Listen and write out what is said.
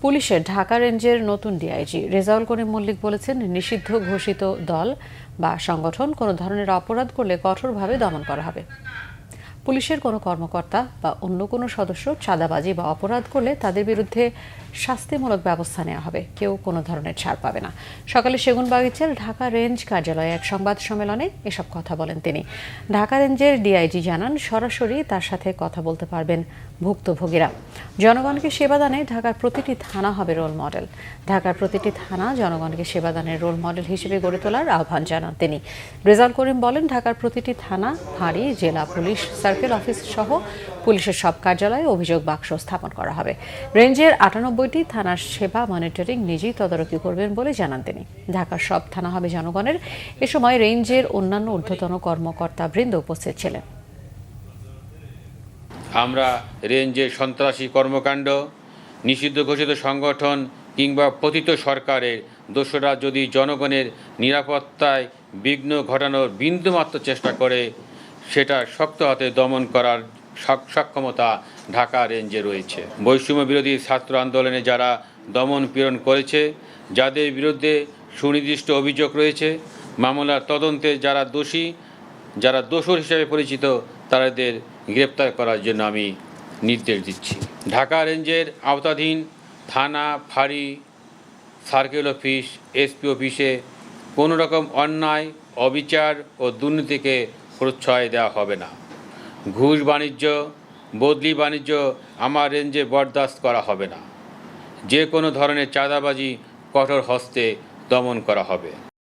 পুলিশের ঢাকা রেঞ্জের নতুন ডিআইজি রেজাউল করিম মল্লিক বলেছেন, নিষিদ্ধ ঘোষিত দল বা সংগঠন কোনো ধরনের অপরাধ করলে কঠোরভাবে দমন করা হবে। পুলিশের কোনো কর্মকর্তা বা অন্য কোনো সদস্য চাঁদাবাজি বা অপরাধ করলে তাদের বিরুদ্ধে শাস্তিমূলক ব্যবস্থা নেওয়া হবে। কেউ কোনো ধরনের ছাড় পাবে না। সকালে সেগুনবাগিচার ঢাকা রেঞ্জ কার্যালয়ে এক সংবাদ সম্মেলনে এসব কথা বলেন তিনি। ঢাকা রেঞ্জের ডিআইজি জানান, সরাসরি তার সাথে কথা বলতে পারবেন ভুক্তভোগীরা। জনগণকে সেবাদানে ঢাকার প্রতিটি থানা হবে রোল মডেল। ঢাকার প্রতিটি থানা জনগণকে সেবাদানের রোল মডেল হিসেবে গড়ে তোলার আহ্বান জানান তিনি। রেজাউল করিম বলেন, ঢাকার প্রতিটি থানা, ফাঁড়ি, জেলা পুলিশ সার্কেল অফিস সহ পুলিশের সব কার্যালয়ে অভিযোগ বাক্স স্থাপন করা হবে। রেঞ্জের ৯৮টি থানার সেবা মনিটরিং নিজেই তদারকি করবেন বলে জানান তিনি। ঢাকার সব থানা হবে জনগণের। এ সময় রেঞ্জের অন্যান্য ঊর্ধ্বতন কর্মকর্তা বৃন্দ উপস্থিত ছিলেন। আমরা রেঞ্জের সন্ত্রাসী কর্মকাণ্ড, নিষিদ্ধ ঘোষিত সংগঠন কিংবা পতিত সরকারের দোসররা যদি জনগণের নিরাপত্তায় বিঘ্ন ঘটানোর বিন্দুমাত্র চেষ্টা করে, সেটা শক্ত হাতে দমন করার সক্ষমতা ঢাকা রেঞ্জে রয়েছে। বৈষম্য বিরোধী ছাত্র আন্দোলনে যারা দমন পীড়ন করেছে, যাদের বিরুদ্ধে সুনির্দিষ্ট অভিযোগ রয়েছে, মামলার তদন্তে যারা দোষী, যারা দোষর হিসেবে পরিচিত, তাদের গ্রেপ্তার করার জন্য আমি নির্দেশ দিচ্ছি। ঢাকা রেঞ্জের আওতাধীন থানা, ফাঁড়ি, সার্কেল অফিস, এসপি অফিসে কোনো রকম অন্যায়, অবিচার ও দুর্নীতিকে প্রশ্রয় দেওয়া হবে না। ঘুষ বাণিজ্য, বদলি বাণিজ্য আমার রেঞ্জে বরদাস্ত করা হবে না। যে কোনো ধরনের চাঁদাবাজি কঠোর হস্তে দমন করা হবে।